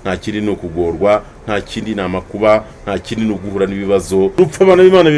nta kindi no kugorwa, nta kindi namakuba, nta kindi no guhura n'ibibazo. Rupfa abana b'Imana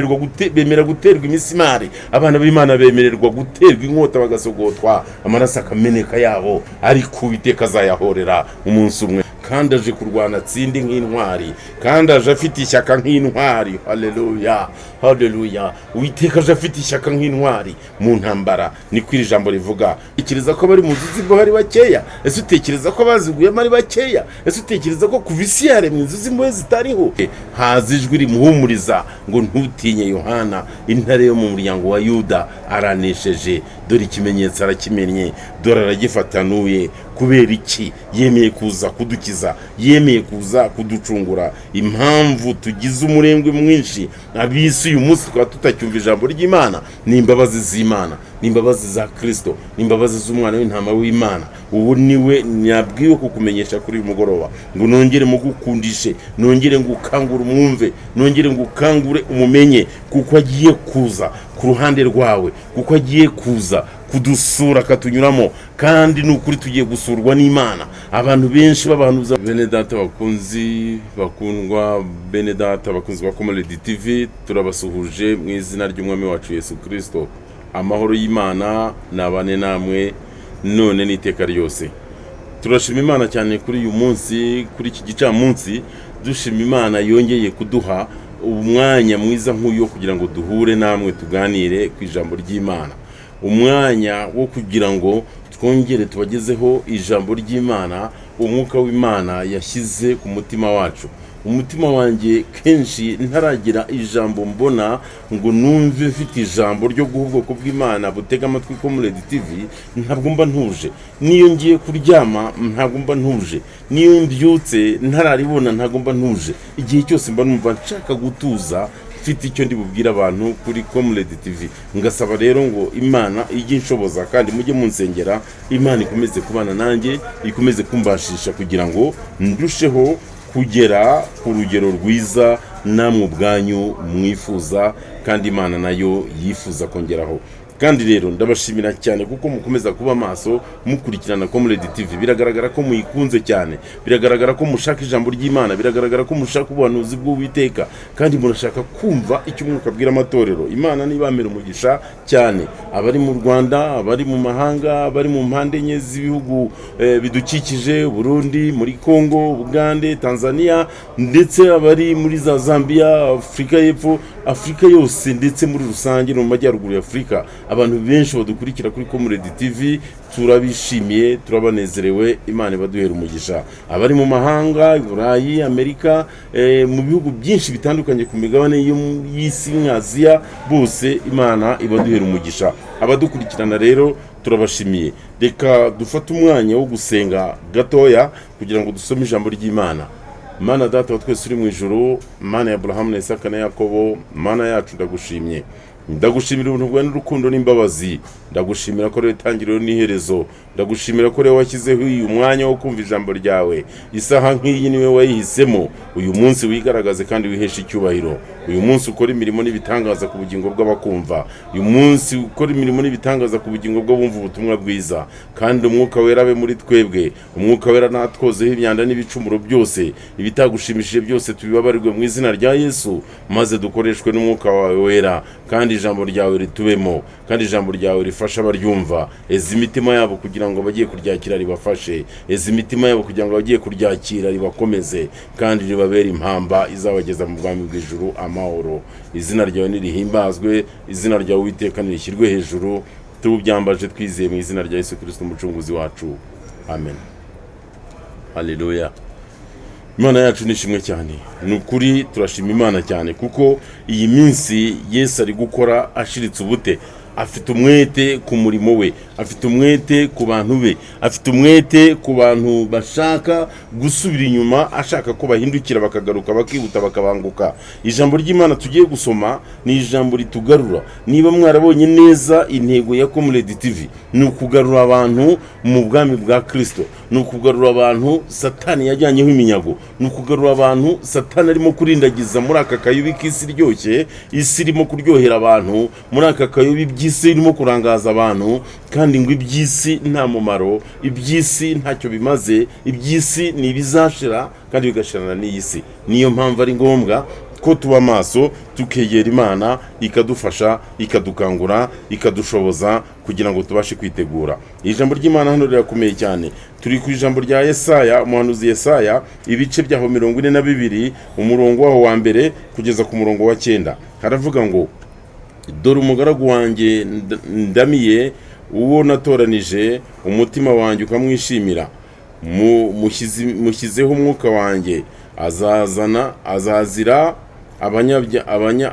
bemera guterwa imisimari, abana b'Imana bemererwa guterwa inkota bagasogotwa, amaraso akameneka yabo, ariko Uwiteka azayahorera umunsi umwe. Kandi aje kurwana atsinde nk'intwari, kandi aje afite ishyaka nk'intwari. Haleluya, haleluya. Uwiteka aje afite ishyaka nk'intwari mu ntambara. Niko iri jambo rivuga. Utekereza ko bari mu nzuzi imbohe ari bakeya? Ese utekereza ko baziguyemo ari bakeya? Ese utekereza ko kuva isi yaremwe inzuzi imbohe zitariho? Haza ijwi rimuhumuriza ngo ntutinye Yohana, intare yo mu muryango wa Yuda aranesheje. Dore ikimenyetso arakimenye, dore aragifatanuye. Kubera iki? Yemeye kuza kudukiza, yemeye kuza kuducungura. Impamvu tugize umurengwe mwinshi abisi uyu munsi twaba tutacyumva ijambo ry'Imana ni imbabazi z'Imana, ni imbabazi za Kristo, ni imbabazi z'umwana w'intama w'Imana. Ubu niwe nyabwiwe kukumenyesha kuri uyu mugoroba ngo nongere mugukundishe, nongere ngukangure umwumve, nongere ngukangure umumenye, kuko agiye kuza ku ruhande rwawe, kuko agiye kuza kudusura akatunyuramo, kandi n'ukuri tugiye gusurwa n'Imana. Abantu benshi babahanuza. Bene data bakunzi bakundwa, bene data bakunzi ba Comrade TV, turabasuhuje mu izina ry'umwami wacu Yesu Kristo. Amahoro y'Imana nabane namwe none n'iteka ryose. Turashima Imana cyane kuri uyu munsi, kuri iki gicamunsi. Dushima Imana yongeye kuduha umwanya mwiza nk'uyo kugira ngo duhure namwe tuganire ku ijambo ry'Imana, umwanya wo kugira ngo twongere tubagezeho ijambo ry'Imana umwuka w'Imana yashyize ku mutima wacu. Umutima wanjye kenshi ntaragira ijambo mbona ngo numve mfite ijambo ryo guha ubwoko bw'Imana butega amatwi Comrade TV, ntabwo mba ntuje. Niyo ngiye kuryama ntabwo mba ntuje, niyo mbyutse ntararibona ntabwo mba ntuje. Igihe cyose mba numva nshaka gutuza, mfite icyo ndi bubwira abantu kuri Comrade TV. Ngasaba rero ngo Imana ijye inshoboza, kandi mujye munsengera, Imana ikomeze kubana nanjye, ikomeze kumbashisha kugira ngo ndusheho kugera ku rugero rwiza namwe ubwanyu mwifuza, kandi Imana nayo yifuza kongeraho. Kandi rero ndabashimira cyane kuko mukomeza kuba maso mukurikirana Comrade TV. Biragaragara ko muyikunze cyane, biragaragara ko mushaka ijambo ry'Imana, biragaragara ko mushaka ubuhanuzi bw'Uwiteka, kandi murashaka kumva icyo umwuka abwira amatorero. Imana nibamera umugisha cyane, abari mu Rwanda, abari mu mahanga, abari mu mpande enye z'ibihugu bidukikije, Burundi, muri Kongo, Uganda, Tanzania, ndetse abari muri za Zambia, Afrika y'Epfo, Afrika yose, ndetse muri rusange no mu majyaruguru ya Afrika. Abantu benshi badukurikira kuri Comrade TV, turabishimiye, turabanezerewe. Imana ibaduhera umugisha. Abari mu mahanga, Burayi, Amerika, mu bihugu byinshi bitandukanye ku migabane y'isi nka Aziya, bose Imana ibaduhera umugisha. Abadukurikirana rero turabashimiye. Reka dufate umwanya wo gusenga gatoya kugira ngo dusome ijambo ry'Imana. Mana data wa twese uri mu ijuru, Mana ya Abrahamu na Isaka na Yakobo, Mana yacu ndagushimye. Ndagushimira ubuntu bwawe n'urukundo n'imbabazi. Ndagushimira ko rero itangiriro n'iherezo. Ndagushimira ko rero washyizeho uyu mwanya wo kumva ijambo ryawe. Isaha nk'iyi niwe wayihisemo. Uyu munsi wigaragaze kandi wihesha icyubahiro. Uyu munsi ukora imirimo n'ibitangaza ku bugingo bw'abakumva. Uyu munsi ukora imirimo n'ibitangaza ku bugingo bw'abumva ubutumwa bwiza. Kandi umwuka wera abe muri twebwe. Umwuka wera natwozeho imyanda n'ibicumuro byose, ibitagushimishije byose tubibabarirwe mu izina rya Yesu, maze dukoreshwe n'umwuka wawe wera. Kandi ijambo ryawe ritubemo, kandi ijambo ryawe rifasha abaryumva. Ezi imitima yabo kugira ngo bagiye kuryakira ribafashe, ezi imitima yabo kugira ngo bagiye kuryakira ribakomeze, kandi ribabere impamba izabageza mu bwami bw'ijuru amahoro. Izina ryawe nirihimbazwe, izina ryawe Uwiteka nirishyirwe hejuru. Tubyambaje twizeye mu izina rya Yesu Kristo umucunguzi wacu, amen. Haleluya. Imana yacu nishimwe cyane. Nukuri turashima Imana cyane kuko iyi minsi Yesu ari gukora ashiritse ubute. Afite umwete ku murimo we, afite umwete ku bantu be, afite umwete ku bantu bashaka gusubira inyuma, ashaka ko bahindukira bakagaruka, bakihuta bakabanguka. Ijambo ry'Imana tugiye gusoma ni ijambo ritugarura. Niba mwarabonye neza intego ya Comrade TV ni ukugarura abantu mu bwami bwa Kristo, ni ukugarura abantu Satani yajyanyeho iminyago, ni ukugarura abantu Satani arimo kurindagiza muri aka kayobi k'isi ryoshye, isi irimo kuryohera abantu muri aka kayobi by'isi irimo kurangaza abantu, kandi kandi ngo iby'isi nta mumaro, iby'isi ntacyo bimaze, iby'isi ni ibizashira kandi bigashirana n'iyi si. Niyo mpamvu ari ngombwa ko tuba maso tukegera Imana ikadufasha, ikadukangura, ikadushoboza kugira ngo tubashe kwitegura. Ijambo ry'Imana hano rirakomeye cyane. Turi ku ijambo rya Yesaya, umuhanuzi Yesaya, ibice byaho 42 umurongo waho wa mbere kugeza ku murongo wa 9. Haravuga ngo dore umugaragu wanjye ndamiye, uwo natoranije, umutima wanjye ukamwishimira, mushyizeho umwuka wanjye, azazira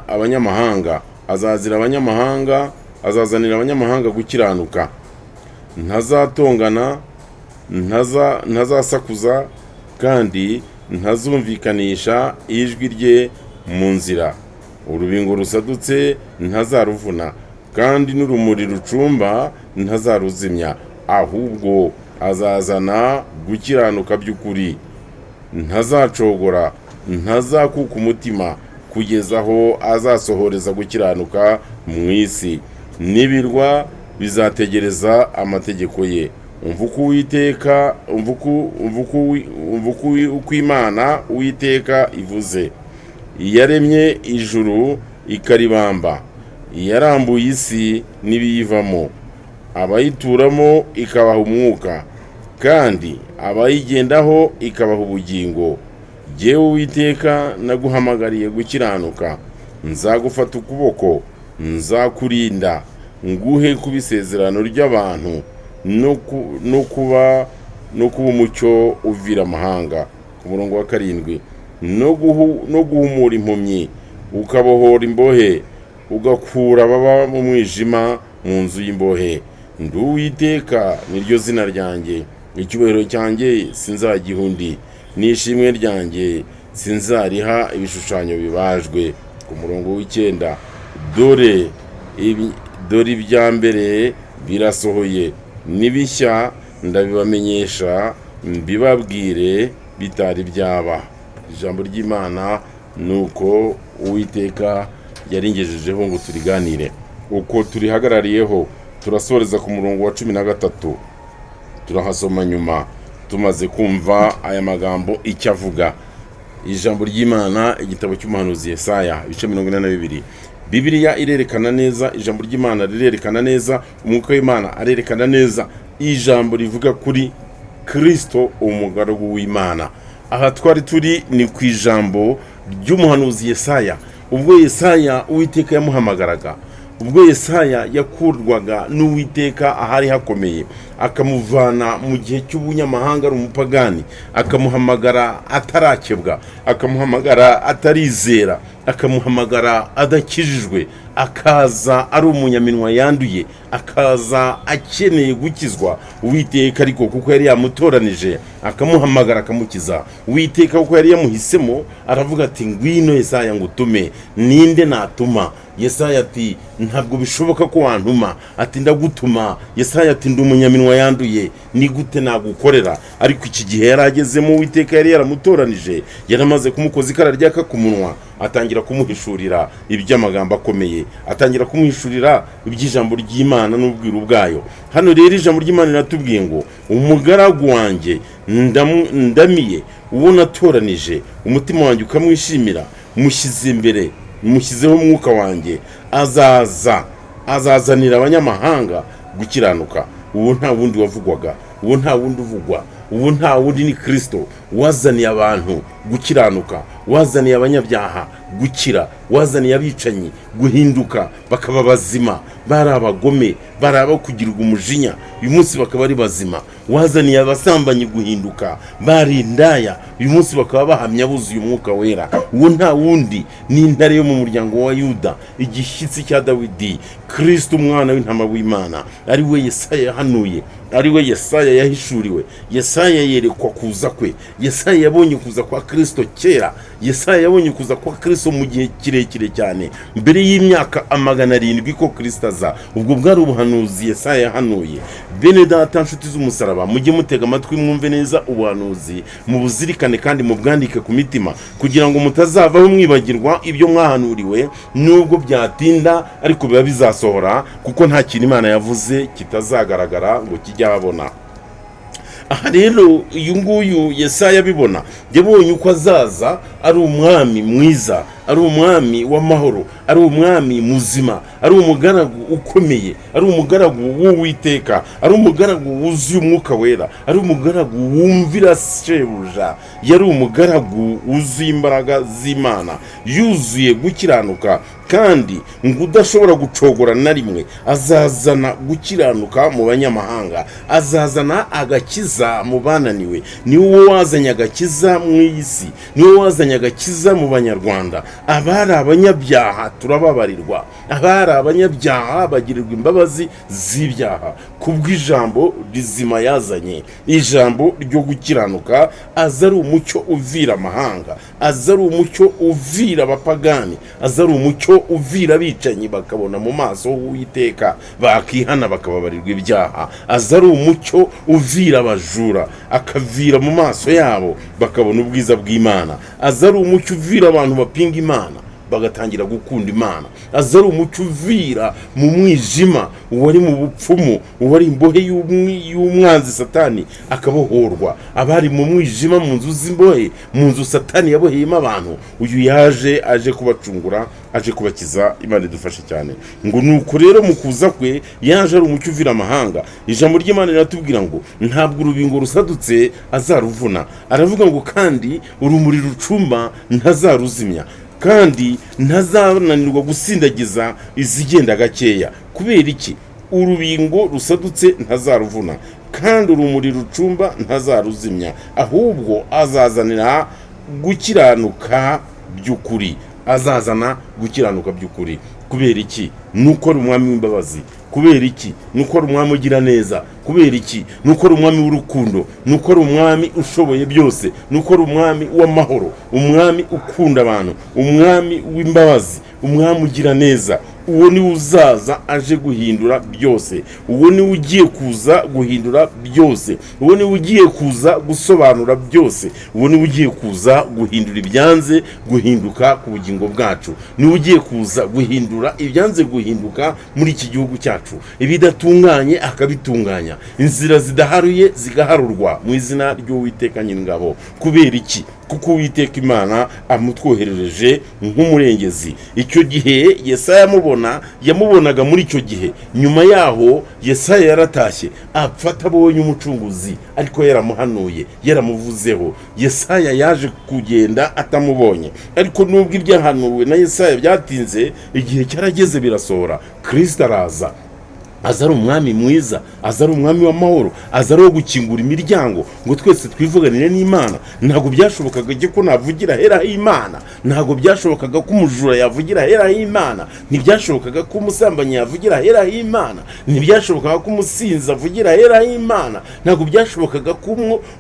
abanyamahanga, azazanira abanyamahanga gukiranuka, ntazatongana, ntazasakuza, kandi ntazumvikanisha ijwi rye mu nzira. Urubingo rusadutse ntazaruvuna, kandi n'urumuri rucumba ntazaruzimya, ahubwo azazana gukiranuka by'ukuri. Ntazacogora, ntazakuka umutima, kugeza aho azasohoreza gukiranuka mu isi. N'ibirwa bizategereza amategeko ye. Umva uko Imana Uwiteka ivuze. Yaremye ijuru ikaribamba, yarambuye isi n'ibiyivamo, abayituramo ikabaha umwuka, kandi abayigendaho ikabaha ubugingo. Jyewe Uwiteka naguhamagariye gukiranuka, nzagufata ukuboko, nzakurinda, nguhe kuba isezerano ry'abantu, no kuba umucyo uvira amahanga. Ku murongo wa 7, no guhumura impumyi, ukabohora imbohe, ugakura baba mu mwijima mu nzu y'imbohe. Ndi Uwiteka, niryo zina ryanjye, icyubahiro cyanjye sinzagiha undi, n'ishimwe ryanjye sinzariha ibishushanyo bibajwe. Ku murongo w'9, dore ibya mbere birasohoye, n'ibishya ndabibamenyesha, mbibabwire bitari byaba. Ijambo ry'Imana nuko Uwiteka yaringejejeho ngo turiganire. Uko turihagarariyeho turasoreza ku murongo wa 13, turahasoma nyuma tumaze kumva aya magambo icyo avuga. Ijambo ry'Imana, igitabo cy'umuhanuzi Yesaya, ibice 42. Bibiliya irerekana neza, ijambo ry'Imana rirerekana neza, umwuka w'Imana arerekana neza. Ijambo rivuga kuri Kristo, umugaragu w'Imana. Aha twari turi ni ku ijambo ry'umuhanuzi Yesaya. Ubwo Yesaya Uwiteka yamuhamagaraga, ubwo Yesaya yakurwaga n'Uwiteka ahari hakomeye, akamuvana mu gihe cy'ubunyamahanga ari umupagani, akamuhamagara atarakebwa, akamuhamagara atarizera, akamuhamagara adakijijwe, akaza ari umunyaminwa yanduye, akaza akeneye gukizwa. Uwiteka ariko kuko yari yamutoranije akamuhamagara akamukiza, Uwiteka kuko yari yamuhisemo aravuga ati ngwino Yesaya ngutume. Ninde natuma? Yesaya ati ntabwo bishoboka ko wantuma. Ati ndagutuma. Yesaya ati ndi umunyaminwa yanduye, ni gute nagukorera? Ariko iki gihe yaragezemo, Uwiteka yari yaramutoranije, yaramaze kumukoza ikara ryaka ku munwa, atangira kumuhishurira iby'amagambo akomeye, atangira kumuhishurira iby'ijambo ry'Imana n'ubwiru bwayo. Hano rero ijambo ry'Imana riratubwiye ngo umugaragu wanjye ndamiye, uwo natoranije, umutima wanjye ukamwishimira, mushyize imbere, mushyizeho umwuka wanjye, azazanira abanyamahanga gukiranuka. Uwo nta wundi wavugwaga, uwo nta wundi uvugwa, uwo nta wundi ni Kristo wazaniye abantu gukiranuka, wazaniye abanyabyaha gukira, wazaniye abicanyi guhinduka bakaba bazima, bari abagome, bari abakugirwa umujinya, uyu munsi bakaba ari bazima. Wazaniye abasambanyi guhinduka, bari indaya, uyu munsi bakaba bahamya buzuye umwuka wera. Uwo nta wundi ni intare yo mu muryango wa Yuda, igishyitsi cya Dawidi, Kristo umwana w'intama w'Imana, ari we Yesaya yahanuye, ari we Yesaya yahishuriwe. Yesaya yerekwa kuza kwe, Yesaya yabonye kuza kwa Kristo kera. Yesaya yabonye kuza kwa Kristo mu gihe kirekire cyane, mbere y'imyaka 700 ko Kristo aza. Ubwo bwari ubuhanuzi Yesaya yahanuye. Bene data nshuti z'umusaraba, mujye mutega amatwi mwumve neza ubuhanuzi, mu buzirikane kandi mu bwandike ku mitima, kugira ngo mutazavaho mwibagirwa ibyo mwahanuriwe, nubwo byatinda ariko biba bizasohora, kuko nta kintu Imana yavuze kitazagaragara ngo kijya habona. Aha rero uyu nguyu Yesaya bibona, yabonye uko azaza ari umwami mwiza, ari umwami w'amahoro, ari umwami muzima, ari umugaragu ukomeye, ari umugaragu w'Uwiteka, ari umugaragu wuzuye umwuka wera, ari umugaragu wumvira shebuja, yari umugaragu wuzuye imbaraga z'Imana, yuzuye gukiranuka, kandi ngo udashobora gucogora na rimwe. Azazana gukiranuka mu banyamahanga, azazana agakiza mu bananiwe. Ni wowe wazanye agakiza mu isi, ni wowe wazanye agakiza mu banyarwanda. Abari abanyabyaha turababarirwa, abari abanyabyaha bagirirwa imbabazi z'ibyaha kubw'ijambo rizima yazanye, ijambo ryo gukiranuka. Aza ari umucyo uvira amahanga, aza ari umucyo uvira abapagani, aza ari umucyo uvira abicanyi bakabona mu maso h'Uwiteka, bakihana bakababarirwa ibyaha. Aza ari umucyo uvira abajura, akavira mu maso yabo bakabona ubwiza bw'Imana. Aza ari umucyo uvira abantu bapinga Imana bagatangira gukunda Imana. Aza ari umucyo uvira mu mwijima, uwari mu bupfumu, uwari imbohe y'umwanzi Satani akabohorwa. Abari mu mwijima, mu nzu z'imbohe, mu nzu Satani yaboheyemo abantu, uyu yaje aje kubacungura, aje kubakiza. Imana idufashe cyane. Ngo nuko rero mu kuza kwe yaje ari umucyo uvira amahanga. Ijambo ry'Imana riratubwira ngo ntabwo urubingo rusadutse azaruvuna. Aravuga ngo kandi urumuri rucumba ntazaruzimya, kandi ntazananirwa gusindagiza izigenda gakeya. Kubera iki? Urubingo rusadutse ntazaruvuna, kandi urumuri rucumba ntazaruzimya, ahubwo azazanira gukiranuka by'ukuri. Azazana gukiranuka by'ukuri. Kubera iki? Nuko ari umwami w'imbabazi. Kubera iki? Nuko ari umwami ugira neza. Kubera iki? Nuko ari umwami w'urukundo, nuko ari umwami ushoboye byose, nuko ari umwami w'amahoro, umwami ukunda abantu, umwami w'imbabazi, umwami ugira neza. Uwo ni uzaza aje guhindura byose. Uwo ni ugiye kuza guhindura byose. Uwo ni ugiye kuza gusobanura byose. Uwo ni ugiye kuza guhindura ibyanze guhinduka ku bugingo bwacu. Ni ugiye kuza guhindura ibyanze guhinduka muri iki gihugu cyacu, ibidatunganye akabitunganya, inzira zidaharuye zigaharurwa mu izina ry'Uwiteka Nyir'ingabo. Kubera iki? Kuko Uwiteka Imana amutwoherereje nk'umurengezi. Icyo gihe Yesaya yamubonaga muri icyo gihe. Nyuma yaho Yesaya yaratashye, apfata abonye umucunguzi, ariko yaramuhanuye, yaramuvuzeho. Yesaya yaje kugenda atamubonye, ariko nubwo ibyahanuwe na Yesaya byatinze, igihe cyarageze birasohora. Kristo araza. Aza ari umwami mwiza, aza ari umwami w'amahoro, aza ari uwo gukingura imiryango ngo twese twivuganire n'Imana. Ntabwo byashobokaga ko navugira hera h'Imana, ntabwo byashobokaga ko umujura yavugira hera h'Imana, ntibyashobokaga ko umusambanyi yavugira hera h'Imana, ntibyashobokaga ko umusinzi avugira hera h'Imana, ntabwo byashobokaga ko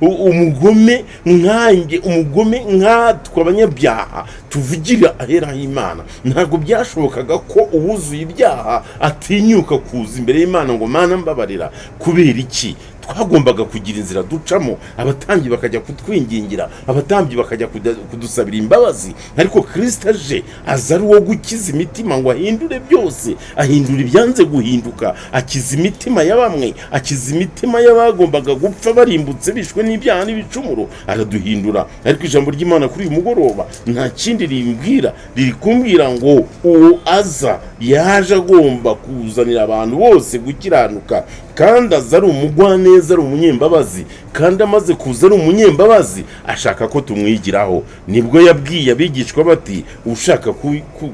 umugome nkanjye, umugome nkatwe abanyabyaha tuvugira hera h'Imana. Ntabwo byashobokaga ko uwuzuye ibyaha atinyuka kuza imbere y'Imana ngo Mana mbabarira. Kubera iki? Twagombaga kugira inzira ducamo, abatambyi bakajya kutwingingira, abatambyi bakajya kudusabira imbabazi. Ariko Kristo aje, aza ari uwo gukiza imitima ngo ahindure byose, ahindura ibyanze guhinduka, akiza imitima ya bamwe, akiza imitima y'abagombaga gupfa barimbutse bishwe n'ibyaha n'ibicumuro, araduhindura. Ariko ijambo ry'Imana kuri uyu mugoroba nta kindi rimbwira, riri kumbwira ngo uwo aza yaje agomba kuzanira abantu bose gukiranuka, kandi aza ari umugwaneza, ari umunyembabazi, kandi amaze kuza ari umunyembabazi ashaka ko tumwigiraho. Nibwo yabwiye abigishwa bati ushaka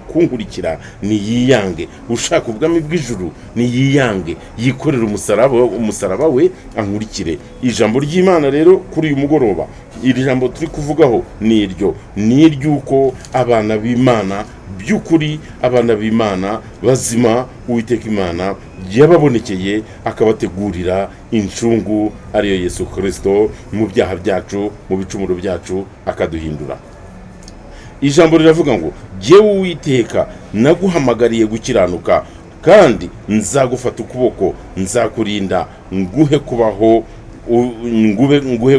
kunkurikira niyiyange, ushaka ubwami bw'ijuru niyiyange, yikorera umusaraba we ankurikire. Ijambo ry'Imana rero kuri uyu mugoroba iri jambo turi kuvugaho ni iry'uko abana b'Imana by'ukuri, abana b'Imana bazima, Uwiteka Imana yababonekeye akabategurira incungu ariyo Yesu Kristo mu byaha byacu, mu bicumuro byacu akaduhindura. Ijambo riravuga ngo jyewe Uwiteka naguhamagariye gukiranuka, kandi nzagufata ukuboko, nzakurinda, nguhe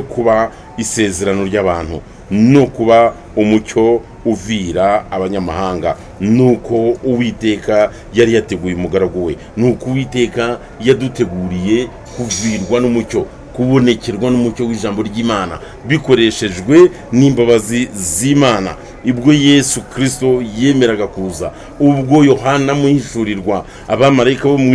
kuba isezerano ry'abantu, no kuba umucyo uvira abanyamahanga. Nuko Uwiteka yari yateguye umugaragu we, nuko Uwiteka yaduteguriye kuvirwa n'umucyo, kubonekerwa n'umucyo w'ijambo ry'Imana bikoreshejwe n'imbabazi z'Imana. Ibwo Yesu Kristo yemeraga kuza, ubwo Yohana muhishurirwa abamarayika bo mu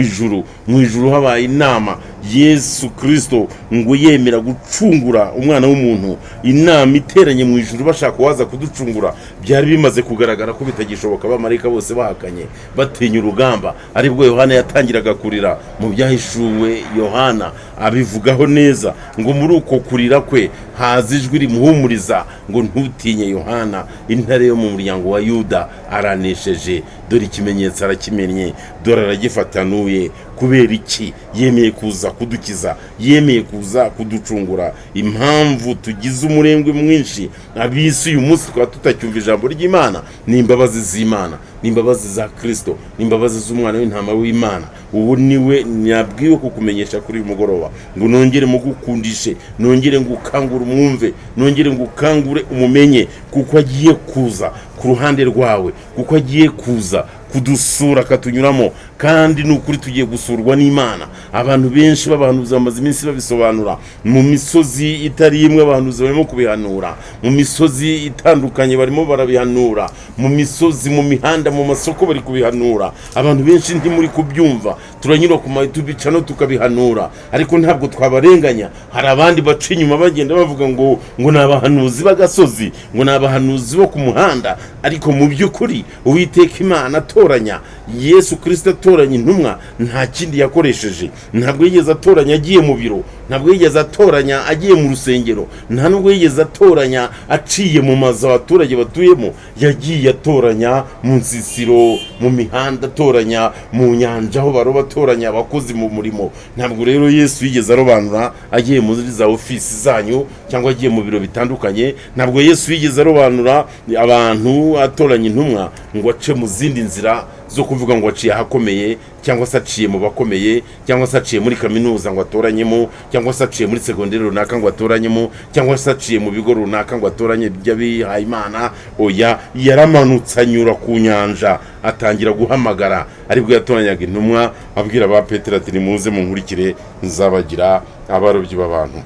ijuru habaye inama, Yesu Kristo ngo yemera gucungura umwana w'umuntu, inama iteranye mu ijuru bashaka waza kuducungura. Byari bimaze kugaragara ko bitagishoboka, abamarayika bose bahakanye batinya urugamba. Aribwo Yohana yatangiraga kurira. Mu byahishuwe Yohana abivugaho neza ngo muri uko kurira kwe haza ijwi rimuhumuriza ngo ntutinye Yohana, intare yo mu muryango wa Yuda aranesheje, dore ikimenyetso arakimenye, dore aragifatanuye. Kubera iki? Yemeye kuza kudukiza, yemeye kuza kuducungura. Impamvu tugize umurengwe mwinshi abisi uyu munsi tukaba tutacyumva ijambo ry'Imana ni imbabazi z'Imana, ni imbabazi za Kristo, ni imbabazi z'umwana w'intama w'Imana. Ubu niwe nyabwiwe kukumenyesha kuri uyu mugoroba ngo nongere mugukundishe, nongere ngukangure umwumve, nongere ngukangure umumenye, kuko agiye kuza ku ruhande rwawe, kuko agiye kuza kudusura akatunyuramo. Kandi n'ukuri tugiye gusurwa n'Imana. Abantu benshi b'abahanuzi bamaze iminsi babisobanura, mu misozi itari imwe abahanuzi barimo kubihanura, mu misozi itandukanye barimo barabihanura, mu misozi, mu mihanda, mu masoko bari kubihanura. Abantu benshi ntimuri kubyumva, turanyura ku YouTube channel tukabihanura, ariko ntabwo twabarenganya. Hari abandi baca inyuma bagenda bavuga ngo ni abahanuzi b'agasozi, ngo ni abahanuzi bo ku muhanda. Ariko mu by'ukuri Uwiteka Imana atoranya, Yesu Kristo atoranya intumwa, nta kindi yakoresheje. Ntabwo yigeze atoranya agiye mu biro, ntabwo yigeze atoranya agiye mu rusengero, nta nubwo yigeze atoranya aciye mu mazu abaturage batuyemo. Yagiye atoranya mu nsisiro, mu mihanda, atoranya mu nyanja aho baroba, atoranya abakozi mu murimo. Ntabwo rero Yesu yigeze arobanura agiye muri za ofisi zanyu cyangwa agiye mu biro bitandukanye. Ntabwo Yesu yigeze arobanura abantu atoranya intumwa ngo ace mu zindi nzira zo kuvuga ngo aciye ahakomeye, cyangwa se aciye mu bakomeye, cyangwa se aciye muri kaminuza ngo atoranyemo, cyangwa se aciye muri segonderi runaka ngo atoranyemo, cyangwa se aciye mu bigo runaka ngo atoranye by'abihaye Imana. Oya, yaramanutse anyura ku nyanja atangira guhamagara. Aribwo yatoranyaga intumwa abwira ba Petero ati nimuze munkurikire, nzabagira abarobyi b'abantu.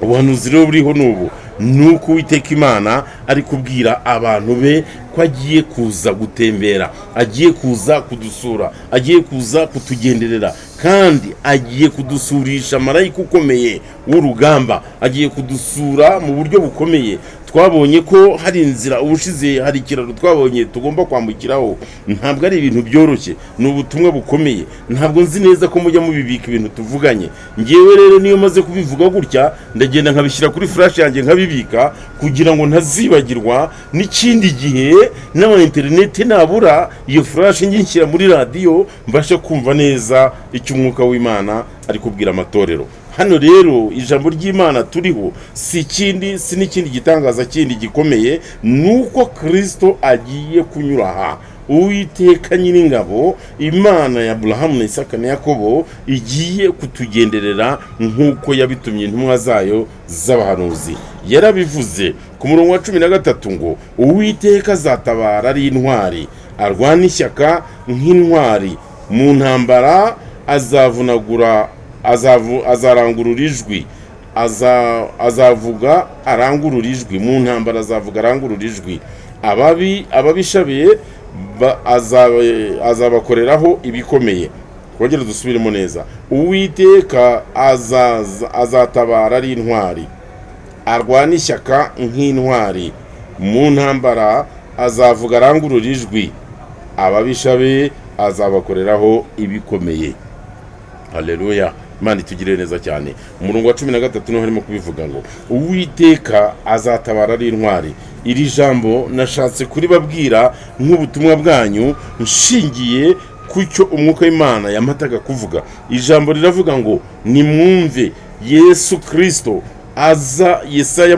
Ubuhanuzi rero buriho n'ubu nuko Uwiteka Imana ari kubwira abantu be ko agiye kuza gutembera, agiye kuza kudusura, agiye kuza kutugenderera, kandi agiye kudusurisha marayika ukomeye w'urugamba, agiye kudusura mu buryo bukomeye. Twabonye ko hari inzira, ubushize hari ikiraro twabonye tugomba kwambukiraho. Ntabwo ari ibintu byoroshye, ni ubutumwa bukomeye. Ntabwo nzi neza ko mujya mubibika ibintu tuvuganye. Ngewe rero niyo maze kubivuga gutya, ndagenda nkabishyira kuri flash yanjye nkabibika kugira ngo ntazibagirwa. N'ikindi gihe n'ama internet nabura, iyo flash nginshyira muri radio mbashe kumva neza icyo umwuka w'Imana ari kubwira amatorero. Hano rero ijambo ry'Imana turiho si n'ikindi gitangaza kindi gikomeye, nuko Kristo agiye kunyura aha. Uwiteka Nyiringabo, Imana ya Abrahamu na Isaka na Yakobo, igiye kutugenderera nk'uko yabitumye intumwa zayo z'abahanuzi. Yarabivuze ku murongo wa 13 ngo Uwiteka azatabara ari intwari, arwana ishyaka nk'intwari, mu ntambara azarangurura ijwi, azavuga arangurura ijwi, mu ntambara azavuga arangurura ijwi. Ababishabiye azabakoreraho ibikomeye. Twongere dusubiremo neza. Uwiteka azatabara ari intwari, arwana ishyaka nk'intwari, mu ntambara azavuga arangurura ijwi, ababishabiye azabakoreraho ibikomeye. Haleluya. Imana itugirire neza cyane. Umurongo wa 13 no harimo kubivuga ngo Uwiteka azatabara ari intwari. Iri jambo nashatse kuribabwira nk'ubutumwa bwanyu nshingiye kucyo umwuka w'Imana yamataga kuvuga. Ijambo riravuga ngo nimwumve Yesu Kristo aza. Yesaya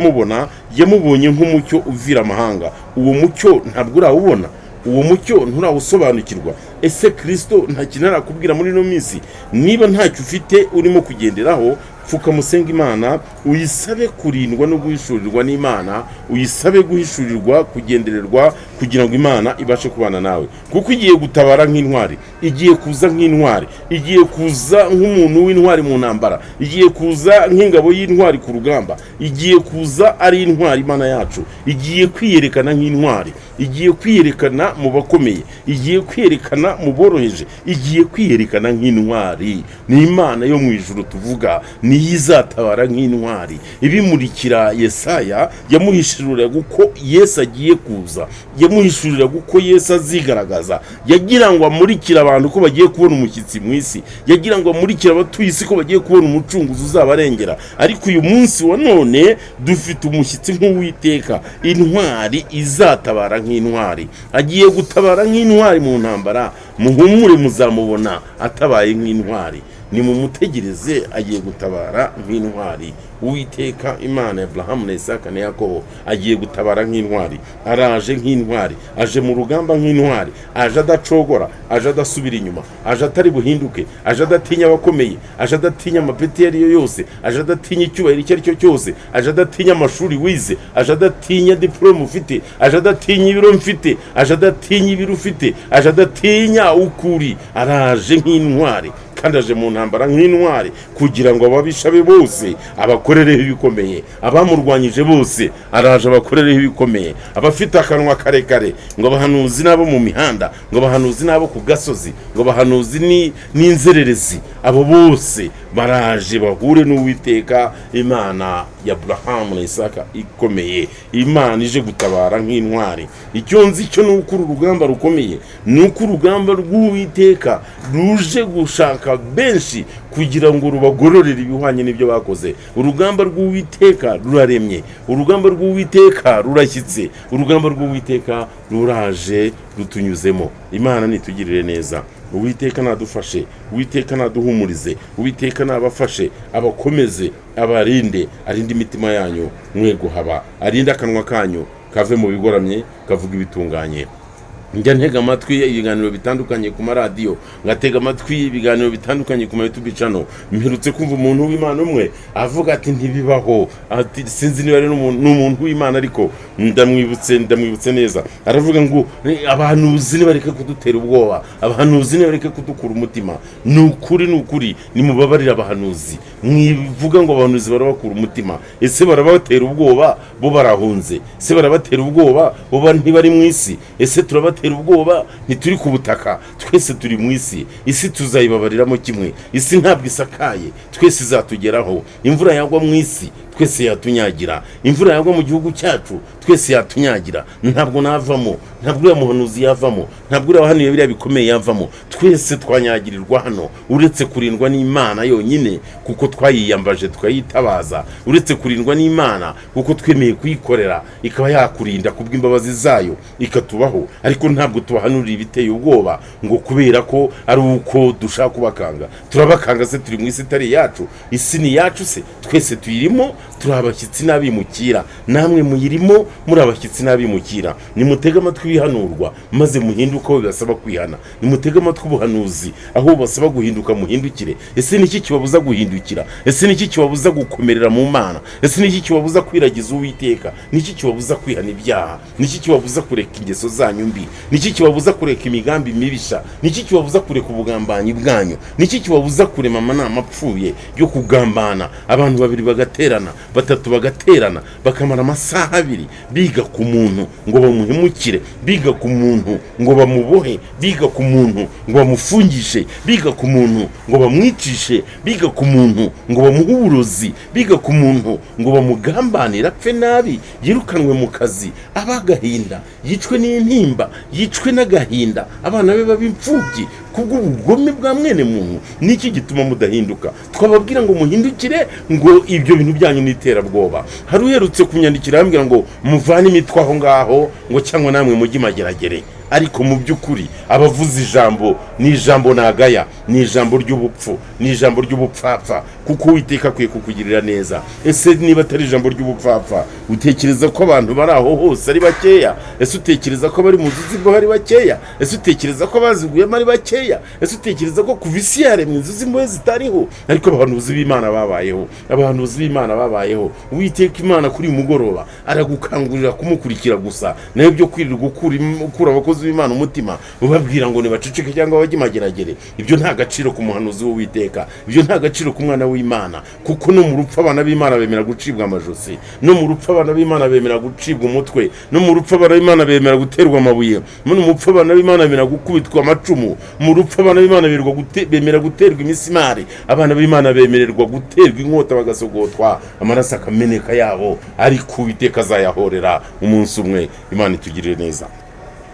yamubonye nk'umucyo uvira amahanga. Uwo mucyo ntabwo urawubona, uwo mucyo nturawusobanukirwa. Ese Kristo nta kintu arakubwira muri no minsi? Niba ntacyo ufite urimo kugenderaho, pfuka musenga Imana, uyisabe kurindwa no guhishurirwa n'Imana, uyisabe guhishurirwa, kugendererwa, kugira ngo Imana ibashe kubana nawe, kuko igiye gutabara nk'intwari, igiye kuza nk'intwari, igiye kuza nk'umuntu w'intwari mu ntambara, igiye kuza nk'ingabo y'intwari ku rugamba, igiye kuza ari intwari. Imana yacu igiye kwiyerekana nk'intwari, igiye kwiyerekana mu bakomeye, igiye kwiyerekana mu boroheje, igiye kwiyerekana nk'intwari. Ni Imana yo mu ijuru tuvuga, ni yizatabara nk'intwari. Ibimurikira Yesaya yamuhishurira guko Yesu agiye kuza, yamuhishurira guko Yesu azigaragaza, yagira ngo amurikira abantu ko bagiye kubona umushyitsi mu isi, yagira ngo amurikira abatuye isi ko bagiye kubona umucunguzi uzabarengera. Ariko uyu munsi wa none dufite umushyitsi nk'Uwiteka, intwari izatabara nk'intwari. Agiye gutabara nk'intwari mu ntambara, muhumure muzamubona atabaye nk'intwari. Nimumutegereze, agiye gutabara nk'intwari. Uwiteka Imana ya Abrahamu na Isaka na Yakobo agiye gutabara nk'intwari. Araje nk'intwari, aje mu rugamba nk'intwari, aje adacogora, aje adasubira inyuma, aje atari buhinduke, aje adatinya abakomeye, aje adatinya amapeti ariyo yose, aje adatinya icyubahiro icyo ari cyo cyose, aje adatinya amashuri wize, aje adatinya diplome ufite, aje adatinya ibiro mfite, aje adatinya ibiro ufite, aje adatinya ukuri. Araje nk'intwari kandi aje mu ntambara nk'intwari, kugira ngo ababisha be bose abakorereho ibikomeye, abamurwanyije bose araje abakorereho ibikomeye. Abafite akanwa karekare ngo abahanuzi nabo mu mihanda, ngo abahanuzi nabo ku gasozi, ngo abahanuzi n'inzererezi, abo bose baraje bahure n'Uwiteka Imana ya Abrahamu na Isaka ikomeye. Imana ije gutabara nk'intwari. Icyo nzi cyo nuko urugamba rukomeye, nuko urugamba rw'Uwiteka ruje gushaka benshi kugira ngo rubagororere ibihwanye n'ibyo bakoze. Urugamba rw'Uwiteka ruraremye, urugamba rw'Uwiteka rurashyitse, urugamba rw'Uwiteka ruraje rutunyuzemo. Imana nitugirire neza. Uwiteka nadufashe, Uwiteka naduhumurize, Uwiteka nabafashe, abakomeze, abarinde, arinde imitima yanyu mwe guhaba, arinde akanwa kanyu kave mu bigoramye kavuga ibitunganye. Njya ntega amatwi ibiganiro bitandukanye ku maradiyo, ngatega amatwi ibiganiro bitandukanye ku YouTube channel. Mperutse kumva umuntu w'Imana umwe avuga ati ntibibaho, ati sinzi niba ari n'umuntu w'Imana, ariko ndamwibutse neza. Aravuga ngo abahanuzi nibareke kudutera ubwoba, abahanuzi nibareke kudukura umutima. Nukuri nimubabarira abahanuzi, mwivuga ngo abahanuzi barabakura umutima. Ese barabatera ubwoba bo barahunze? Ese barabatera ubwoba bo ntibari mu isi? Ese turabatera ubwoba ntituri ku butaka? Twese turi mu isi, isi tuzayibabariramo kimwe. Isi ntabwo isakaye, twese izatugeraho. Imvura yagwa mu isi twese yatunyagira, imvura yagwa mu gihugu cyacu twese yatunyagira. Ntabwo navamo, ntabwo uriya muhanuzi yavamo, ntabwo uriya wahanuye biriya bikomeye yavamo. Twese twanyagirirwa hano, uretse kurindwa n'Imana yonyine kuko twayiyambaje twayitabaza, uretse kurindwa n'Imana kuko twemeye kuyikorera ikaba yakurinda kubw'imbabazi zayo ikatubaho. Ariko ntabwo tubahanurira ibiteye ubwoba ngo kubera ko ari uko dushaka kubakanga. Turabakanga se? Turi mu isi itari yacu? Isi ni yacu se? Twese tuyirimo, turi abashyitsi n'abimukira. Namwe muyirimo muri abashyitsi n'abimukira. Nimutega amatwi ibihanurwa maze muhinduka aho bibasaba kwihana. Nimutega amatwi ubuhanuzi aho basaba guhinduka muhindukire. Ese niki kibabuza guhindukira? Ese niki kibabuza gukomerera mu Mana? Ese niki kibabuza kwiragiza Uwiteka? Niki kibabuza kwihana ibyaha? Niki kibabuza kureka ingeso zanyu mbi? Niki kibabuza kureka imigambi mibisha? Niki kibabuza kureka ubugambanyi bwanyu? Niki kibabuza kurema amanama apfuye yo kugambana, abantu babiri bagaterana, batatu bagaterana, bakamara amasaha abiri biga ku muntu ngo bamuhemukire, biga ku muntu ngo bamubohe, biga ku muntu ngo bamufungishe, biga ku muntu ngo bamwicishe, biga ku muntu ngo bamuhe uburozi, biga ku muntu ngo bamugambanire apfe nabi, yirukanwe mu kazi, abagahinda, yicwe n'intimba, yicwe n'agahinda, abana be babimfubyi. kubw'ubugome bwa mwene muntu. Niki gituma mudahinduka? Twababwira ngo muhindukire, ngo ibyo bintu byanyu n'iterabwoba. Hari uherutse kunyandikira ambwira ngo muvane imitwe aho ngaho, ngo cyangwa namwe mujye mageragere. Ariko mu by'ukuri abavuza ijambo ni ijambo nagaya, ni ijambo ry'ubupfu, ni ijambo ry'ubupfapfa, kuko Uwiteka akwiye kukugirira neza. Ese niba atari ijambo ry'ubupfapfa, utekereza ko abantu bari aho hose ari bakeya? Ese utekereza ko bari mu nzuzi imbohe ari bakeya? Ese utekereza ko baziguyemo ari bakeya? Ese utekereza ko kuva isi yaremwe inzuzi imbohe zitariho? Ariko abahanuzi b'Imana babayeho, abahanuzi b'Imana babayeho. Uwiteka Imana kuri uyu mugoroba aragukangurira kumukurikira gusa, nawe byo kwirirwa ukura abakozi b'Imana umutima ubabwira ngo nibaceceke cyangwa bajye mageragere. Ibyo nta gaciro ku muhanuzi w'Uwiteka, ibyo nta gaciro ku mwana w'Imana, kuko no mu rupfu abana b'Imana bemera gucibwa amajosi, no mu rupfu abana b'Imana bemera gucibwa umutwe, no mu rupfu abana b'Imana bemera guterwa amabuye, no mu rupfu abana b'Imana bemera gukubitwa amacumu, mu rupfu abana b'Imana bemera guterwa imisimari, abana b'Imana bemererwa guterwa inkota bagasogotwa, amaraso akameneka yabo, ariko Uwiteka azayahorera umunsi umwe. Imana itugirire neza.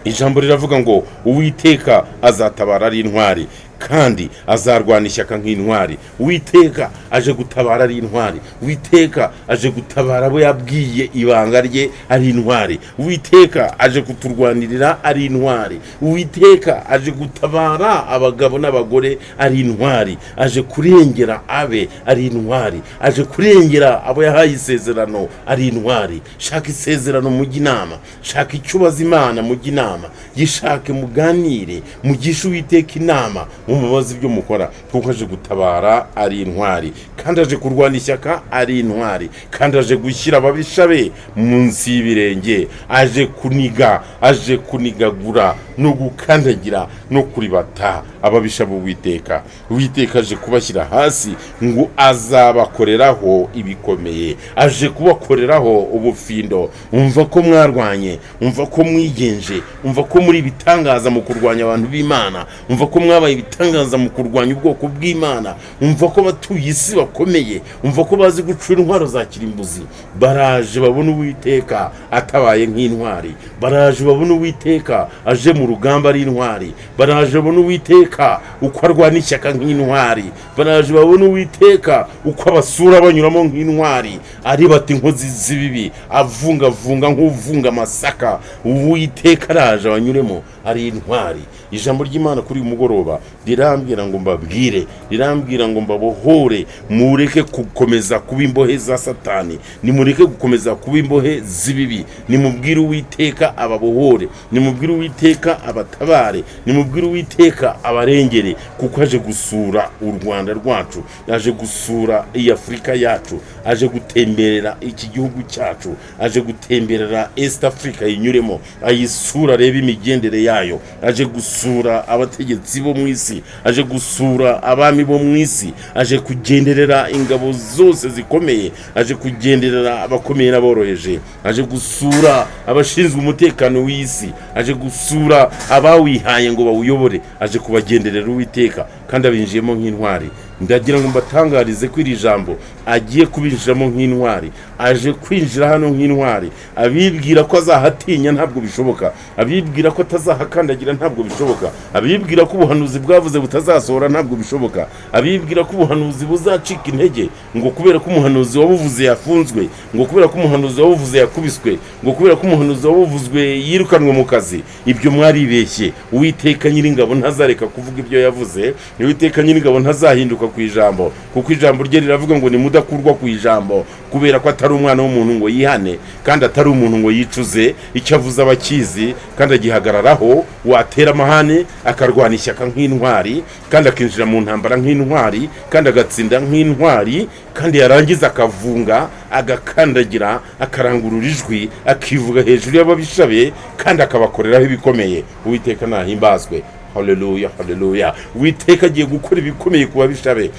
Ijambo riravuga ngo Uwiteka azatabara ari intwari, kandi azarwana ishyaka nk'intwari. Uwiteka aje gutabara ari intwari. Uwiteka aje gutabara abo yabwiye ibanga rye ari intwari. Uwiteka aje kuturwanirira ari intwari. Uwiteka aje gutabara abagabo n'abagore ari intwari. Aje kurengera abe ari intwari. Aje kurengera abo yahaye isezerano ari intwari. Shaka isezerano mujye inama, shaka icyo ubaza Imana mujye inama, gishake muganire, mugishe Uwiteka inama umubazi ibyo mukora, kuko aje gutabara ari intwari, kandi aje kurwana ishyaka ari intwari, kandi aje gushyira ababisha be munsi y'ibirenge, aje kuniga, aje kunigagura no gukandagira no kuribata ababisha b'Uwiteka. Uwiteka aje kubashyira hasi ngo azabakoreraho ibikomeye, aje kubakoreraho ubufindo. Umva ko mwarwanye, umva ko mwigenje, umva ko muri bitangaza mu kurwanya abantu b'Imana, umva ko mwabaye ibitangaza mu kurwanya ubwoko bw'Imana, umva ko batuye isi bakomeye, umva ko bazi gucura intwaro za kirimbuzi. Baraje babona Uwiteka atabaye nk'intwari, baraje babona Uwiteka aje mu rugamba ari intwari, baraje babona Uwiteka uko arwana ishyaka nk'intwari, baraje babona Uwiteka uko abasura banyuramo nk'intwari, ari bati inkozi z'ibibi avungavunga nk'uvunga amasaka. Uwiteka araje abanyuremo ari intwari. Ijambo ry'Imana kuri uyu mugoroba rirambwira ngo mbabwire, rirambwira ngo mbabohore, mureke gukomeza kuba imbohe za Satani, nimureke gukomeza kuba imbohe z'ibibi. Nimubwire Uwiteka ababohore, nimubwire Uwiteka abatabare, nimubwire Uwiteka abarengere, kuko aje gusura u Rwanda rwacu, aje gusura iyi Afurika yacu, aje gutemberera iki gihugu cyacu, aje gutemberera East Africa yinyuremo, ayisura reba imigendere yayo, aje gusura abategetsi bo mu isi, aje gusura abami bo mu isi, aje kugenderera ingabo zose zikomeye, aje kugenderera abakomeye n'aboroheje, aje gusura abashinzwe umutekano w'isi, aje gusura abawihaye ngo bawuyobore, aje kubagenderera Uwiteka, kandi abinjiyemo nk'intwari. Ndagira ngo mbatangarize ko iri jambo agiye kubinjiramo nk'intwari, aje kwinjira hano nk'intwari. Abibwira ko azahatinya ntabwo bishoboka, abibwira ko atazahakandagira ntabwo bishoboka, abibwira ko ubuhanuzi bwavuze butazasohora ntabwo bishoboka, abibwira ko ubuhanuzi buzacika intege ngo kubera ko umuhanuzi wabuvuze yafunzwe, ngo kubera ko umuhanuzi wabuvuze yakubiswe, ngo kubera ko umuhanuzi wabuvuzwe yirukanwe mu kazi. Ibyo mwaribeshye. Uwiteka Nyiringabo ntazareka kuvuga ibyo yavuze. Uwiteka Nyiringabo ntazahinduka ku ijambo, kuko ijambo rye riravuga ngo nimudakurwa ku ijambo, kubera ko atari umwana w'umuntu ngo yihane, kandi atari umuntu ngo yicuze. Icyo avuze abakizi kandi agihagararaho. Watera amahane akarwana ishyaka nk'intwari, kandi akinjira mu ntambara nk'intwari, kandi agatsinda nk'intwari, kandi yarangiza akavunga, agakandagira, akarangurura ijwi, akivuga hejuru y'ababisha be, kandi akabakoreraho ibikomeye. Uwiteka nahimbazwe. Haleluya, haleluya. Uwiteka agiye gukora ibikomeye ku babisha be.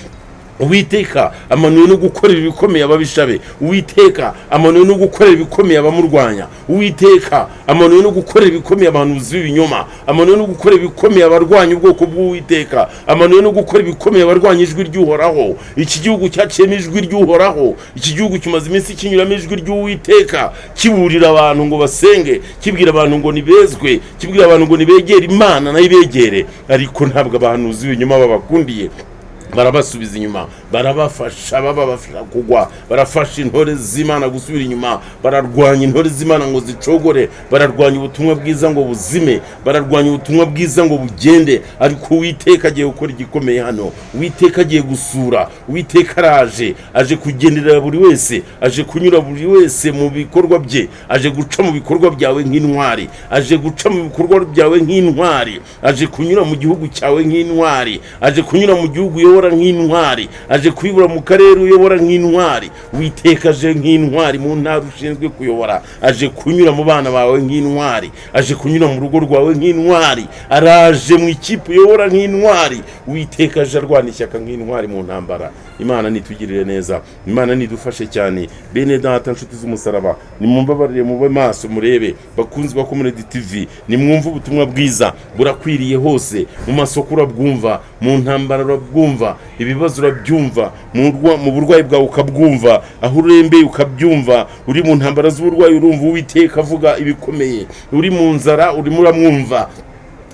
Uwiteka amanuwe no gukorera ibikomeye ababishabe. Uwiteka amanuwe no gukorera ibikomeye abamurwanya. Uwiteka amanuwe no gukorera ibikomeye abahanuzi b'ibinyoma. Amanuwe no gukorera ibikomeye abarwanya ubwoko bw'Uwiteka. Amanuwe no gukorera ibikomeye abarwanya ijwi ry'Uhoraho. Iki gihugu cyaciyemo ijwi ry'Uhoraho. Iki gihugu kimaze iminsi kinyuramo ijwi ry'Uwiteka, kiburira abantu ngo basenge, kibwira abantu ngo nibezwe, kibwira abantu ngo nibegere Imana nayo ibegere. Ariko ntabwo abahanuzi b'ibinyoma babakundiye. Barabasubiza inyuma, barabafasha babafasha kugwa, barafasha intore z'Imana gusubira inyuma, bararwanya intore z'Imana ngo zicogore, bararwanya ubutumwa bwiza ngo buzime, bararwanya ubutumwa bwiza ngo bugende. Ariko Uwiteka agiye gukora igikomeye hano. Uwiteka agiye gusura, Uwiteka aje kugenderera buri wese, aje kunyura buri wese mu bikorwa bye, aje guca mu bikorwa byawe nk'intwari, aje guca mu bikorwa byawe nk'intwari, aje kunyura mu gihugu cyawe nk'intwari, aje kunyura mu gihugu uyobora nk'intwari, aje kuyobora mu karere uyobora nk'intwari. Uwiteka aje nk'intwari mu ntara ushinzwe kuyobora, aje kunyura mu bana bawe nk'intwari, aje kunyura mu rugo rwawe nk'intwari, araje mu ikipe uyobora nk'intwari. Uwiteka aje arwana ishyaka nk'intwari mu ntambara. Imana nitugirire neza, Imana nidufashe cyane. Bene data nshuti z'umusaraba, nimumbabarire mube maso murebe. Bakunzi ba Community TV, nimwumva ubutumwa bwiza burakwiriye hose. Mu masoko urabwumva, mu ntambara urabwumva, ibibazo urabyumva, mu burwayi bwawe ukabwumva, aho urembeye ukabyumva, uri mu ntambara z'uburwayi urumva Uwiteka avuga ibikomeye, uri mu nzara urimo uramwumva,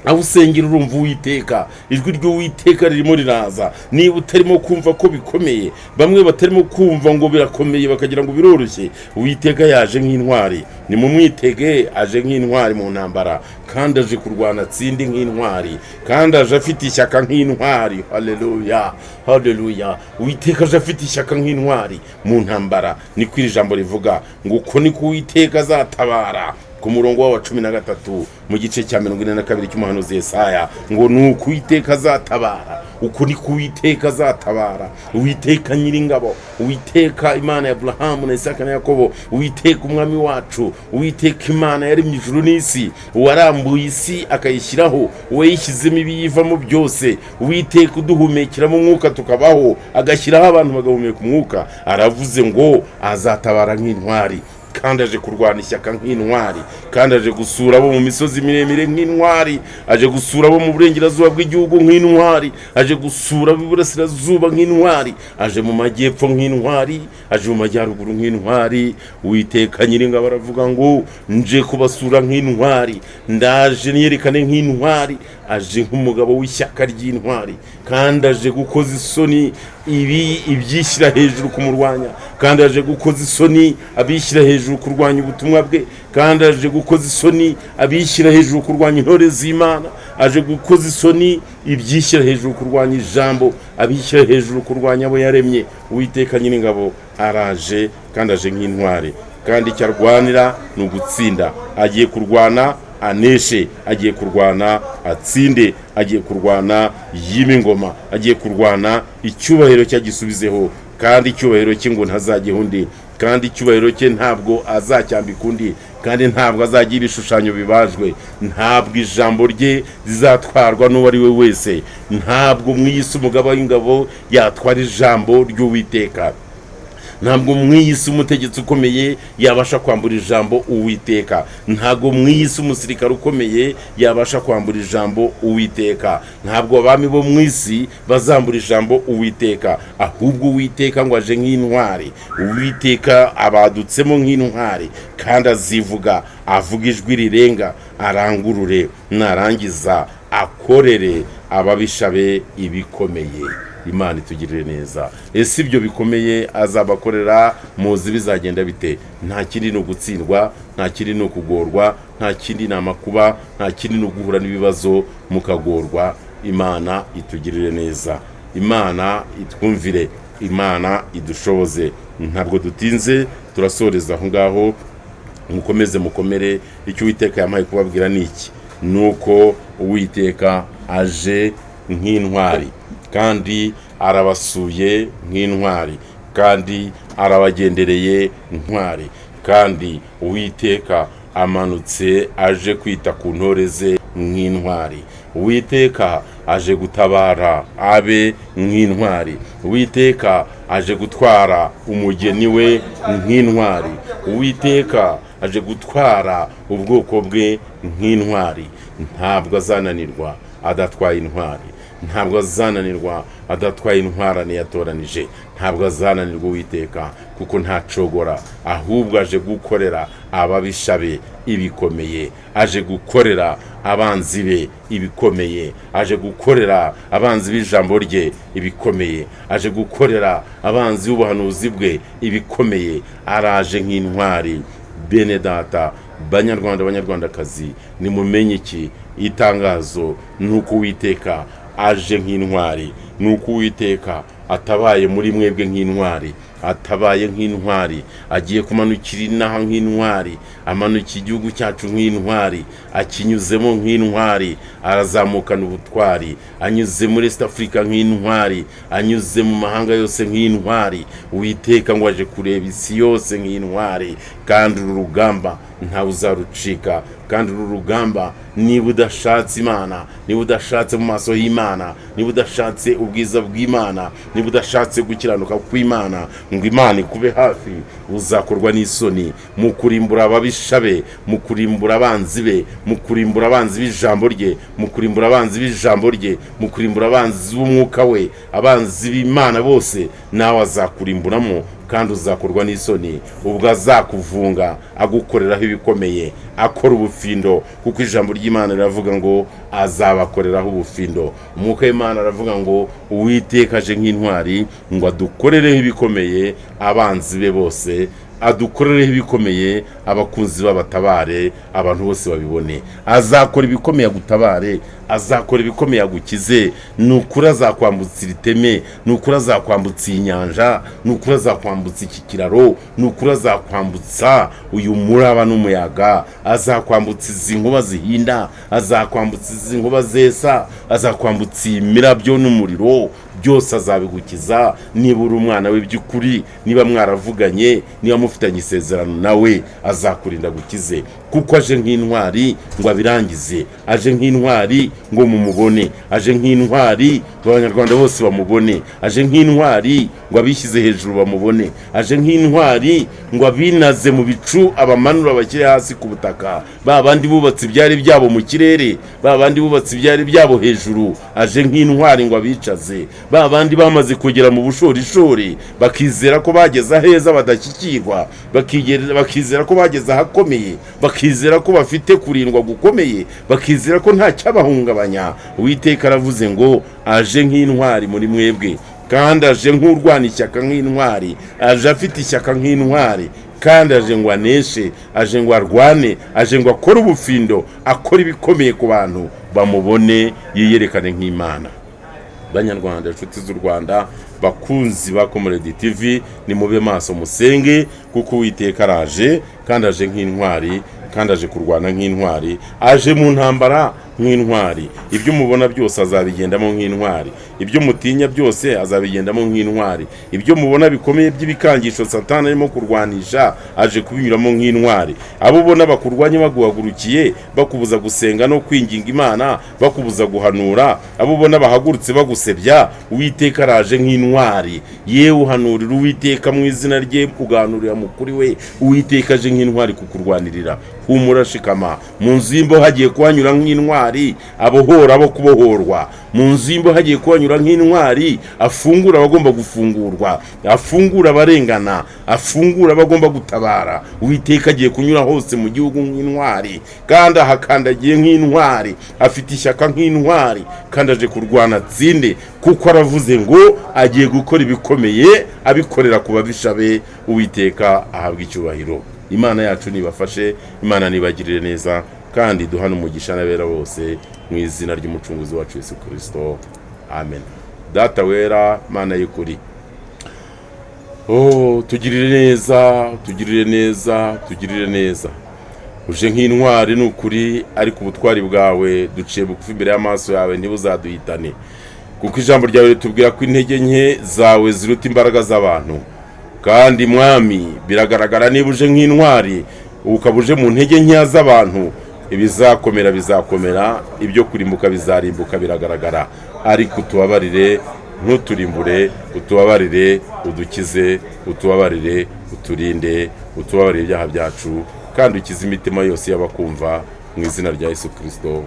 aho usengera urumva Uwiteka, ijwi ry'Uwiteka ririmo riraza. Niba utarimo kumva ko bikomeye, bamwe batarimo kumva ngo birakomeye bakagira ngo biroroshye, Uwiteka yaje nk'intwari. Nimumwitege, aje nk'intwari mu ntambara, kandi aje kurwana atsinde nk'intwari, kandi aje afite ishyaka nk'intwari. Haleluya, haleluya. Uwiteka aje afite ishyaka nk'intwari mu ntambara. Niko iri jambo rivuga ngo uko niko Uwiteka azatabara. Ku murongo wa 13 mu gice cya 42 cy'umuhanuzi Yesaya, ngo nuko Uwiteka azatabara. Uko niko Uwiteka azatabara. Uwiteka nyiringabo, Uwiteka Imana ya Abrahamu na Isaka na Yakobo, Uwiteka umwami wacu, Uwiteka Imana yaremye ijuru n'isi, warambuye isi akayishyiraho, wayishyizemo ibiyivamo byose. Uwiteka uduhumekiramo umwuka tukabaho, agashyiraho abantu bagahumeka umwuka. Aravuze ngo azatabara nk'intwari, kandi aje kurwana ishyaka nk'intwari, kandi aje gusura abo mu misozi miremire nk'intwari, aje gusura abo mu burengerazuba bw'igihugu nk'intwari, aje gusura iburasirazuba nk'intwari, aje mu majyepfo nk'intwari, aje mu majyaruguru nk'intwari. Uwiteka nyiringabo aravuga ngo nje kubasura nk'intwari, ndaje niyerekane nk'intwari. Aje nk'umugabo w'ishyaka ry'intwari, kandi aje gukoza isoni ibyishyira hejuru kumurwanya, kandi aje gukoza isoni abishyira hejuru kurwanya ubutumwa bwe, kandi aje gukoza isoni abishyira hejuru kurwanya intore z'Imana, aje gukoza isoni ibyishyira hejuru kurwanya ijambo, abishyira hejuru kurwanya abo yaremye. Uwiteka nyiringabo araje, kandi aje nk'intwari, kandi icyo arwanira ni ugutsinda. Agiye kurwana aneshe, agiye kurwana atsinde, agiye kurwana yime ingoma, agiye kurwana icyubahiro cyagisubizeho, kandi icyubahiro cye ngo ntazajyeho undi, kandi icyubahiro cye ntabwo azacyambika undi, kandi ntabwo azagira ibishushanyo bibajwe. Ntabwo ijambo rye rizatwarwa n'uwo ari we wese. Ntabwo mwiyise umugaba w'ingabo yatwara ijambo ry'Uwiteka. Ntabwo mwiyise umutegetsi ukomeye yabasha kwambura ijambo Uwiteka. Ntabwo mwiyise umusirikare ukomeye yabasha kwambura ijambo Uwiteka. Ntabwo abami bo mwisi bazambura ijambo Uwiteka, ahubwo Uwiteka ngo aje nk'intwari. Uwiteka abadutsemo nk'intwari, kandi azivuga, avuga ijwi rirenga, arangurure, narangiza akorere ababishabe ibikomeye. Imana itugirire neza. Ese ibyo bikomeye azabakorera muzi bizagenda bite? Nta kindi no gutsindwa, nta kindi no kugorwa, nta kindi namakuba, nta kindi no guhura n'ibibazo mukagorwa. Imana itugirire neza, Imana itwumvire, Imana idushoboze. Ntabwo dutinze, turasoreza aho ngaho. Mukomeze mukomere. Icyo Uwiteka yamaye kubabwira niki? Nuko Uwiteka aje nk'intwari, kandi arabasuye nk'intwari, kandi arabagendereye intwari, kandi Uwiteka amanutse aje kwita ku ntore ze nk'intwari, Uwiteka aje gutabara abe nk'intwari. Uwiteka aje gutwara umugeni we nk'intwari. Uwiteka aje gutwara ubwoko bwe nk'intwari. Ntabwo azananirwa adatwaye intwari. Ntabwo azananirwa adatwaye intwarane yatoranije. Ntabwo azananirwa Uwiteka kuko ntacogora, ahubwo aje gukorera ababisha be ibikomeye. Aje gukorera abanzi be ibikomeye. Aje gukorera abanzi b'ijambo rye ibikomeye. Aje gukorera abanzi b'ubuhanuzi bwe ibikomeye. Araje nk'intwari. Bene data, banyarwanda, banyarwandakazi, nimumenye iki itangazo nuko Uwiteka aje nk'intwari. Nuko Uwiteka atabaye muri mwebwe nk'intwari. Atabaye nk'intwari, agiye kumanukira inaha nk'intwari, amanuka igihugu cyacu nk'intwari, akinyuzemo nk'intwari, arazamukana ubutwari, anyuze muri East Africa nk'intwari, anyuze mu mahanga yose nk'intwari. Uwiteka ngo aje kureba isi yose nk'intwari. Kandi uru rugamba ntawe uzarucika. Kandi uru rugamba niba udashatse Imana, niba udashatse mu maso y'Imana, niba udashatse ubwiza bw'Imana, niba udashatse gukiranuka kw'Imana, ngo Imana ikube hafi, uzakorwa n'isoni mu kurimbura ababisha be, mu kurimbura abanzi be, mu kurimbura abanzi b'ijambo rye, mu kurimbura abanzi b'ijambo rye, mu kurimbura abanzi b'umwuka we, abanzi b'Imana bose nawe azakurimburamo. Kandi uzakorwa n'isoni ubwo azakuvunga agukoreraho ibikomeye, akora ubufindo, kuko ijambo ry'Imana riravuga ngo azabakoreraho ubufindo. Umwuka w'Imana aravuga ngo Uwiteka aje nk'intwari ngo adukorereho ibikomeye abanzi be bose, adukorereho ibikomeye abakunzi b'abatabare, abantu bose babibone. Azakora ibikomeye agutabare, azakora ibikomeye agukize. Nukuri azakwambutsa iteme, nukuri azakwambutsa inyanja, nukuri azakwambutsa iki kiraro, nukuri azakwambutsa uyu muraba n'umuyaga, azakwambutsa izi nkuba zihinda, azakwambutsa izi nkuba zesa, azakwambutsa imirabyo n'umuriro. Byose azabigukiza niba uri umwana we by'ukuri, niba mwaravuganye, niba mufitanye isezerano nawe, azakurinda gukize. Kuko aje nk'intwari ngo abirangize, aje nk'intwari ngo mumubone, aje nk'intwari ngo abanyarwanda bose bamubone, aje nk'intwari ngo abishyize hejuru bamubone, aje nk'intwari ngo abinaze mu bicu abamanura bakire hasi ku butaka. Ba bandi bubatse ibyari byabo mu kirere, ba bandi bubatse ibyari byabo hejuru, aje nk'intwari ngo abicaze. Ba bandi bamaze kugera mu bushorishori bakizera ko bageze aheza badashyikirwa, bakizera ko bageze ahakomeye, bakizera ko bafite kurindwa gukomeye, bakizera ko nta cyabahungabanya. Uwiteka aravuze ngo aje nk'intwari muri mwebwe, kandi aje nk'urwana ishyaka nk'intwari, aje afite ishyaka nk'intwari, kandi aje ngo aneshe, aje ngo arwane, aje ngo akore ubufindo, akore ibikomeye ku bantu bamubone, yiyerekane nk'Imana. Banyarwanda, inshuti z'u Rwanda, bakunzi ba Comrade TV, ni mube maso musenge, kuko Uwiteka araje, kandi aje nk'intwari, kandi aje kurwana nk'intwari, aje mu ntambara nk'intwari. Ibyo mubona byose azabigendamo nk'intwari, ibyo mutinya byose azabigendamo nk'intwari, ibyo mubona bikomeye by'ibikangisho Satani arimo kurwanisha aje kubinyuramo nk'intwari. Abo ubona bakurwanya baguhagurukiye, bakubuza gusenga no kwinginga Imana, bakubuza guhanura, abo ubona bahagurutse bagusebya, Uwiteka araje nk'intwari. Yewe uhanurira Uwiteka mu izina rye, uganurira mukuri we, Uwiteka aje nk'intwari kukurwanirira. Humura shikama, mu nzu y'imbohe hagiye kuhanyura nk'intwari, abohora abo kubohorwa. Mu nzu y'imbohe hagiye kuhanyura nk'intwari, afungura abagomba gufungurwa, afungura abarengana, afungura abagomba gutabara. Uwiteka agiye kunyura hose mu gihugu nk'intwari, kandi ahakandagiye nk'intwari, afite ishyaka nk'intwari, kandi aje kurwana atsinde, kuko aravuze ngo agiye gukora ibikomeye abikorera ku babisha be. Uwiteka ahabwa icyubahiro. Imana yacu nibafashe, Imana nibagirire neza, kandi duhana umugisha n'abera bose mu izina ry'umucunguzi wacu Yesu Kristo. Amen. Data wera, Mana y'ukuri, tugirire neza, tugirire neza, tugirire neza. Uje nk'intwari n'ukuri, ariko ubutwari bwawe duciye bugufi imbere y'amaso yawe, ntibuzaduhitane, kuko ijambo ryawe ritubwira ko intege nke zawe ziruta imbaraga z'abantu. Kandi Mwami, biragaragara niba uje nk'intwari, ukaba uje mu ntege nkeya z'abantu, ibizakomera bizakomera, ibyo kurimbuka bizarimbuka biragaragara, ariko utubabarire ntuturimbure, utubabarire udukize, utubabarire uturinde, utubabarire ibyaha byacu, kandi ukize imitima yose y'abakumva, mu izina rya Yesu Kristo,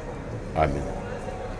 amen.